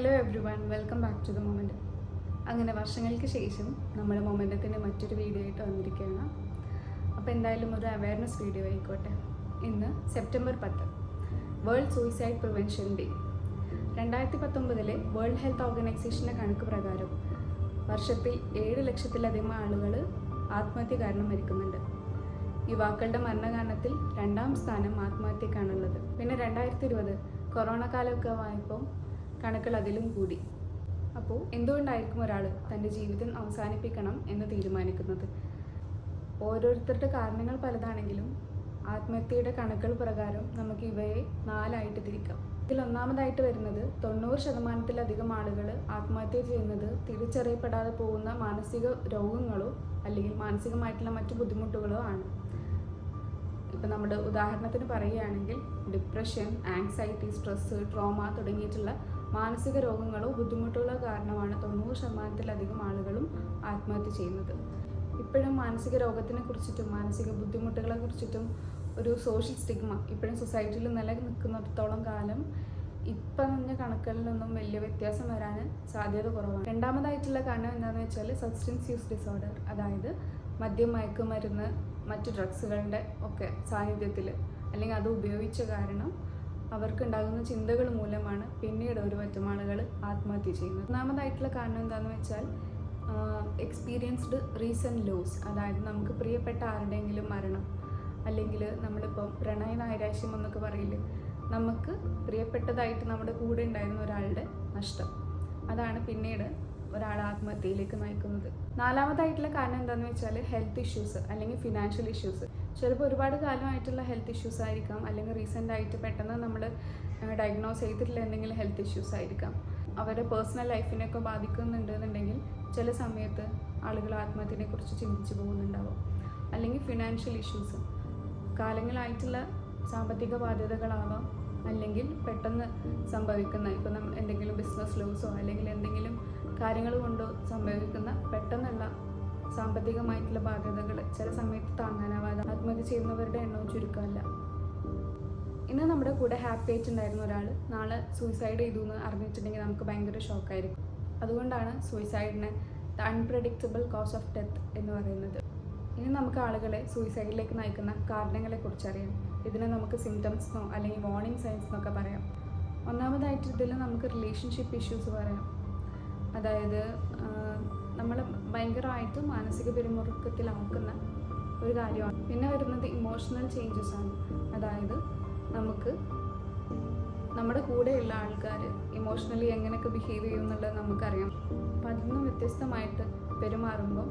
Hello everyone, welcome back to the moment. അങ്ങനെ വർഷങ്ങൾക്ക് ശേഷം നമ്മൾ മൊമെൻറ്റത്തിൻ്റെ മറ്റൊരു വീഡിയോ ആയിട്ട് വന്നിരിക്കുകയാണ്. അപ്പോൾ എന്തായാലും ഒരു അവയർനെസ് വീഡിയോ ആയിക്കോട്ടെ. ഇന്ന് September 10 world suicide prevention day. 2019 world health ഓർഗനൈസേഷൻ്റെ കണക്ക് പ്രകാരം വർഷത്തിൽ 7 ലക്ഷത്തിലധികം ആളുകൾ ആത്മഹത്യ കാരണം മരിക്കുന്നുണ്ട്. യുവാക്കളുടെ മരണകാരണത്തിൽ 2ാം സ്ഥാനം ആത്മഹത്യക്കാണുള്ളത്. പിന്നെ 2020 കൊറോണ കാലമൊക്കെ ആയപ്പോൾ കണക്കുകൾ അതിലും കൂടി. അപ്പോൾ എന്തുകൊണ്ടായിരിക്കും ഒരാൾ തൻ്റെ ജീവിതം അവസാനിപ്പിക്കണം എന്ന് തീരുമാനിക്കുന്നത്? ഓരോരുത്തരുടെ കാരണങ്ങൾ പലതാണെങ്കിലും ആത്മഹത്യയുടെ കണക്കുകൾ പ്രകാരം നമുക്ക് ഇവയെ 4 ആയിട്ട് തിരിക്കാം. ഇതിൽ ഒന്നാമതായിട്ട് വരുന്നത് 90% ആളുകൾ ആത്മഹത്യ ചെയ്യുന്നത് തിരിച്ചറിയപ്പെടാതെ പോകുന്ന മാനസിക രോഗങ്ങളോ അല്ലെങ്കിൽ മാനസികമായിട്ടുള്ള മറ്റു ബുദ്ധിമുട്ടുകളോ ആണ്. ഇപ്പം നമ്മുടെ ഉദാഹരണത്തിന് പറയുകയാണെങ്കിൽ ഡിപ്രഷൻ, ആങ്സൈറ്റി, സ്ട്രെസ്സ്, ട്രോമ തുടങ്ങിയിട്ടുള്ള മാനസിക രോഗങ്ങളോ ബുദ്ധിമുട്ടുകളോ കാരണമാണ് 90% ആളുകളും ആത്മഹത്യ ചെയ്യുന്നത്. ഇപ്പോഴും മാനസിക രോഗത്തിനെ കുറിച്ചിട്ടും മാനസിക ബുദ്ധിമുട്ടുകളെ കുറിച്ചിട്ടും ഒരു സോഷ്യൽ സ്റ്റിഗ്മ ഇപ്പോഴും സൊസൈറ്റിയിൽ നിലനിൽക്കുന്നിടത്തോളം കാലം ഇപ്പം പറഞ്ഞ കണക്കുകളിലൊന്നും വലിയ വ്യത്യാസം വരാൻ സാധ്യത കുറവാണ്. രണ്ടാമതായിട്ടുള്ള കാരണം എന്താണെന്ന് വെച്ചാൽ സബ്സ്റ്റൻസ് യൂസ് ഡിസോർഡർ, അതായത് മദ്യം, മയക്കുമരുന്ന്, മറ്റു ഡ്രഗ്സുകളുടെ ഒക്കെ സാന്നിധ്യത്തിൽ അല്ലെങ്കിൽ അത് ഉപയോഗിച്ച കാരണം അവർക്കുണ്ടാകുന്ന ചിന്തകൾ മൂലമാണ് പിന്നീട് ഒരു പറ്റം ആളുകൾ ആത്മഹത്യ ചെയ്യുന്നത്. ഒന്നാമതായിട്ടുള്ള കാരണം എന്താണെന്ന് വെച്ചാൽ എക്സ്പീരിയൻസ്ഡ് റീസെൻറ്റ് ലോസ്, അതായത് നമുക്ക് പ്രിയപ്പെട്ട ആരുടെയെങ്കിലും മരണം, അല്ലെങ്കിൽ നമ്മളിപ്പം പ്രണയനൈരാശ്യം എന്നൊക്കെ പറയില്ലേ, നമുക്ക് പ്രിയപ്പെട്ടതായിട്ട് നമ്മുടെ കൂടെ ഉണ്ടായിരുന്ന ഒരാളുടെ നഷ്ടം, അതാണ് പിന്നീട് ഒരാൾ ആത്മഹത്യയിലേക്ക് നയിക്കുന്നത്. 4ാമതായിട്ടുള്ള കാരണം എന്താണെന്ന് വെച്ചാൽ ഹെൽത്ത് ഇഷ്യൂസ് അല്ലെങ്കിൽ ഫിനാൻഷ്യൽ ഇഷ്യൂസ്. ചിലപ്പോൾ ഒരുപാട് കാലമായിട്ടുള്ള ഹെൽത്ത് ഇഷ്യൂസ് ആയിരിക്കാം, അല്ലെങ്കിൽ റീസെൻ്റ് ആയിട്ട് പെട്ടെന്ന് നമ്മൾ ഡയഗ്നോസ് ചെയ്തിട്ടുള്ള എന്തെങ്കിലും ഹെൽത്ത് ഇഷ്യൂസ് ആയിരിക്കാം. അവരുടെ പേഴ്സണൽ ലൈഫിനെയൊക്കെ ബാധിക്കുന്നുണ്ടെന്നുണ്ടെങ്കിൽ ചില സമയത്ത് ആളുകൾ ആത്മഹത്യനെ കുറിച്ച് ചിന്തിച്ചു പോകുന്നുണ്ടാവും. അല്ലെങ്കിൽ ഫിനാൻഷ്യൽ ഇഷ്യൂസ്, കാലങ്ങളായിട്ടുള്ള സാമ്പത്തിക ബാധ്യതകളാവാം, അല്ലെങ്കിൽ പെട്ടെന്ന് സംഭവിക്കുന്ന ഇപ്പം നമ്മൾ എന്തെങ്കിലും ബിസിനസ് ലോസോ അല്ലെങ്കിൽ എന്തെങ്കിലും കാര്യങ്ങൾ കൊണ്ടോ സംഭവിക്കുന്ന പെട്ടെന്നുള്ള സാമ്പത്തികമായിട്ടുള്ള ബാധ്യതകൾ ചില സമയത്ത് താങ്ങാനാവാതെ ആത്മഹത്യ ചെയ്യുന്നവരുടെ എണ്ണവും ചുരുക്കമല്ല. ഇന്ന് നമ്മുടെ കൂടെ ഹാപ്പി ആയിട്ടുണ്ടായിരുന്ന ഒരാൾ നാളെ സൂയിസൈഡ് ചെയ്തു എന്ന് അറിഞ്ഞിട്ടുണ്ടെങ്കിൽ നമുക്ക് ഭയങ്കര ഷോക്കായിരിക്കും. അതുകൊണ്ടാണ് സൂയിസൈഡിനെ the unpredictable cause of death എന്ന് പറയുന്നത്. ഇനി നമുക്ക് ആളുകളെ സൂയിസൈഡിലേക്ക് നയിക്കുന്ന കാരണങ്ങളെക്കുറിച്ച് അറിയാം. ഇതിനെ നമുക്ക് സിംറ്റംസ് അല്ലെങ്കിൽ വാർണിംഗ് സൈൻസ് എന്നൊക്കെ പറയാം. ഒന്നാമതായിട്ട് ഇതിൽ നമുക്ക് റിലേഷൻഷിപ്പ് ഇഷ്യൂസ് പറയാം. അതായത് നമ്മൾ ഭയങ്കരമായിട്ട് മാനസിക പിരിമുറുക്കത്തിലാക്കുന്ന ഒരു കാര്യമാണ്. പിന്നെ വരുന്നത് ഇമോഷണൽ ചേഞ്ചസ് ആണ്. അതായത് നമുക്ക് നമ്മുടെ കൂടെയുള്ള ആൾക്കാർ ഇമോഷണലി എങ്ങനെയൊക്കെ ബിഹേവ് ചെയ്യും എന്നുള്ളത് നമുക്കറിയാം. അപ്പം അതിൽ നിന്നും വ്യത്യസ്തമായിട്ട് പെരുമാറുമ്പോൾ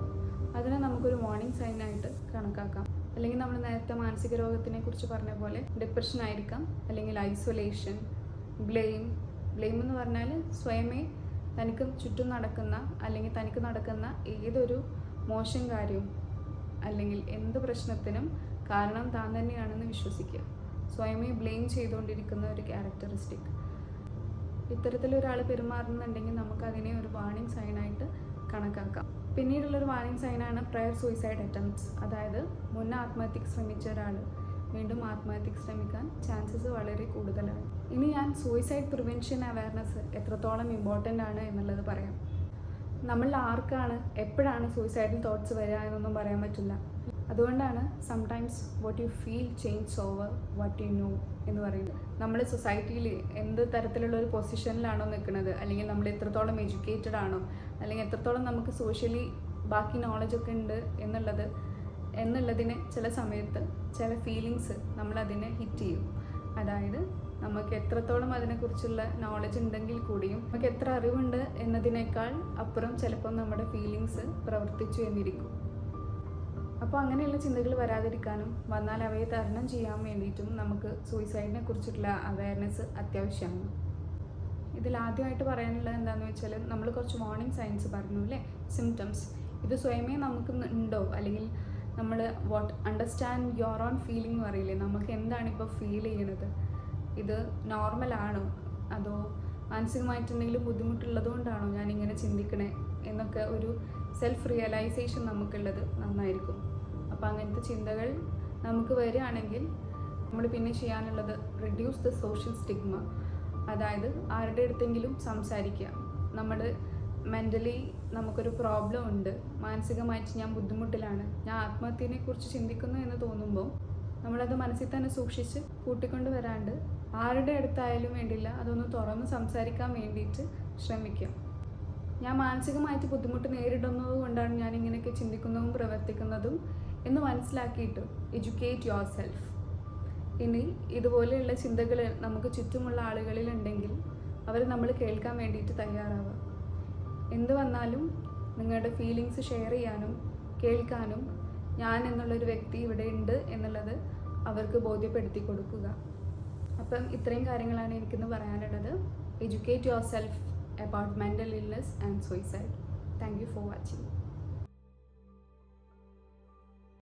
അതിനെ നമുക്കൊരു വാർണിംഗ് സൈനായിട്ട് കണക്കാക്കാം. അല്ലെങ്കിൽ നമ്മൾ നേരത്തെ മാനസിക രോഗത്തിനെ കുറിച്ച് പറഞ്ഞ പോലെ ഡിപ്രഷൻ ആയിരിക്കാം, അല്ലെങ്കിൽ ഐസൊലേഷൻ, ബ്ലെയിം എന്ന് പറഞ്ഞാൽ സ്വയമേ തനിക്ക് ചുറ്റും നടക്കുന്ന അല്ലെങ്കിൽ തനിക്ക് നടക്കുന്ന ഏതൊരു മോശം കാര്യവും അല്ലെങ്കിൽ എന്ത് പ്രശ്നത്തിനും കാരണം താൻ തന്നെയാണെന്ന് വിശ്വസിക്കുക, സ്വയമേ ബ്ലെയിം ചെയ്തുകൊണ്ടിരിക്കുന്ന ഒരു ക്യാരക്ടറിസ്റ്റിക്. ഇത്തരത്തിലൊരാൾ പെരുമാറുന്നുണ്ടെങ്കിൽ നമുക്കതിനെ ഒരു വാർണിംഗ് സൈനായിട്ട് കണക്കാക്കാം. പിന്നീടുള്ളൊരു വാർണിംഗ് സൈനാണ് പ്രയർ സൂയിസൈഡ് അറ്റംപ്റ്റ്സ്, അതായത് മുന്നേ ആത്മഹത്യക്ക് ശ്രമിച്ച ഒരാൾ വീണ്ടും ആത്മഹത്യക്ക് ശ്രമിക്കാൻ ചാൻസസ് വളരെ കൂടുതലാണ്. ഇനി ഞാൻ സൂയിസൈഡ് പ്രിവെൻഷൻ അവയർനെസ് എത്രത്തോളം ഇമ്പോർട്ടൻ്റ് ആണ് എന്നുള്ളത് പറയാം. നമ്മളിൽ ആർക്കാണ് എപ്പോഴാണ് സൂയിസൈഡൽ തോട്ട്സ് വരിക എന്നൊന്നും പറയാൻ പറ്റില്ല. അതുകൊണ്ടാണ് sometimes what you feel change over what you know എന്ന് പറയുന്നത്. നമ്മൾ സൊസൈറ്റിയിൽ എന്ത് തരത്തിലുള്ള ഒരു പൊസിഷനിലാണോ നിൽക്കുന്നത്, അല്ലെങ്കിൽ നമ്മൾ എത്രത്തോളം എഡ്യൂക്കേറ്റഡ് ആണോ, അല്ലെങ്കിൽ എത്രത്തോളം നമുക്ക് സോഷ്യലി ബാക്കി നോളജൊക്കെ ഉണ്ട് എന്നുള്ളതിന് ചില സമയത്ത് ചില ഫീലിങ്സ് നമ്മളതിനെ ഹിറ്റ് ചെയ്യും. അതായത് നമുക്ക് എത്രത്തോളം അതിനെക്കുറിച്ചുള്ള നോളജ് ഉണ്ടെങ്കിൽ കൂടിയും നമുക്ക് എത്ര അറിവുണ്ട് എന്നതിനേക്കാൾ അപ്പുറം ചിലപ്പോൾ നമ്മുടെ ഫീലിങ്സ് പ്രവർത്തിച്ചു എന്നിരിക്കും. അപ്പോൾ അങ്ങനെയുള്ള ചിന്തകൾ വരാതിരിക്കാനും വന്നാൽ അവയെ തരണം ചെയ്യാൻ വേണ്ടിയിട്ടും നമുക്ക് സൂയിസൈഡിനെ കുറിച്ചിട്ടുള്ള അവയർനെസ് അത്യാവശ്യമാണ്. ഇതിൽ ആദ്യമായിട്ട് പറയാനുള്ളത് എന്താണെന്ന് വെച്ചാൽ നമ്മൾ കുറച്ച് വാർണിംഗ് സൈൻസ് പറഞ്ഞു അല്ലേ, സിംറ്റംസ്. ഇത് സ്വയമേ നമുക്ക് ഉണ്ടോ, അല്ലെങ്കിൽ നമ്മൾ അണ്ടർസ്റ്റാൻഡ് യുവർ ഓൺ ഫീലിംഗ് എന്ന് പറയില്ലേ, നമുക്ക് എന്താണ് ഇപ്പോൾ ഫീൽ ചെയ്യണത്, ഇത് നോർമലാണോ, അതോ മാനസികമായിട്ട് എന്തെങ്കിലും ബുദ്ധിമുട്ടുള്ളതുകൊണ്ടാണോ ഞാനിങ്ങനെ ചിന്തിക്കണേ എന്നൊക്കെ ഒരു സെൽഫ് റിയലൈസേഷൻ നമുക്കുള്ളത് നന്നായിരിക്കും. അപ്പോൾ അങ്ങനത്തെ ചിന്തകൾ നമുക്ക് വരികയാണെങ്കിൽ നമ്മൾ പിന്നെ ചെയ്യാനുള്ളത് റിഡ്യൂസ് ദ സോഷ്യൽ സ്റ്റിഗ്മ, അതായത് ആരുടെ അടുത്തെങ്കിലും സംസാരിക്കുക. നമ്മൾ മെൻ്റലി നമുക്കൊരു പ്രോബ്ലം ഉണ്ട്, മാനസികമായിട്ട് ഞാൻ ബുദ്ധിമുട്ടിലാണ്, ഞാൻ ആത്മഹത്യനെ കുറിച്ച് ചിന്തിക്കുന്നു എന്ന് തോന്നുമ്പോൾ നമ്മളത് മനസ്സിൽ തന്നെ സൂക്ഷിച്ച് കൂട്ടിക്കൊണ്ട് വരാണ്ട് ആരുടെ അടുത്തായാലും വേണ്ടില്ല അതൊന്ന് തുറന്ന് സംസാരിക്കാൻ വേണ്ടിയിട്ട് ശ്രമിക്കുക. ഞാൻ മാനസികമായിട്ട് ബുദ്ധിമുട്ട് നേരിടുന്നത് കൊണ്ടാണ് ഞാൻ ഇങ്ങനെയൊക്കെ ചിന്തിക്കുന്നതും പ്രവർത്തിക്കുന്നതും എന്ന് മനസ്സിലാക്കിയിട്ട് എഡ്യൂക്കേറ്റ് യുവർ സെൽഫ്. ഇനി ഇതുപോലെയുള്ള ചിന്തകൾ നമുക്ക് ചുറ്റുമുള്ള ആളുകളിലുണ്ടെങ്കിൽ അവർ നമ്മൾ കേൾക്കാൻ വേണ്ടിയിട്ട് തയ്യാറാവുക. എന്ത് വന്നാലും നിങ്ങളുടെ ഫീലിങ്സ് ഷെയർ ചെയ്യാനും കേൾക്കാനും ഞാൻ എന്നുള്ളൊരു വ്യക്തി ഇവിടെ ഉണ്ട് എന്നുള്ളത് അവർക്ക് ബോധ്യപ്പെടുത്തി കൊടുക്കുക. അപ്പം ഇത്രയും കാര്യങ്ങളാണ് എനിക്കിന്ന് പറയാനുള്ളത്. Educate your self about mental illness and suicide. Thank you for watching.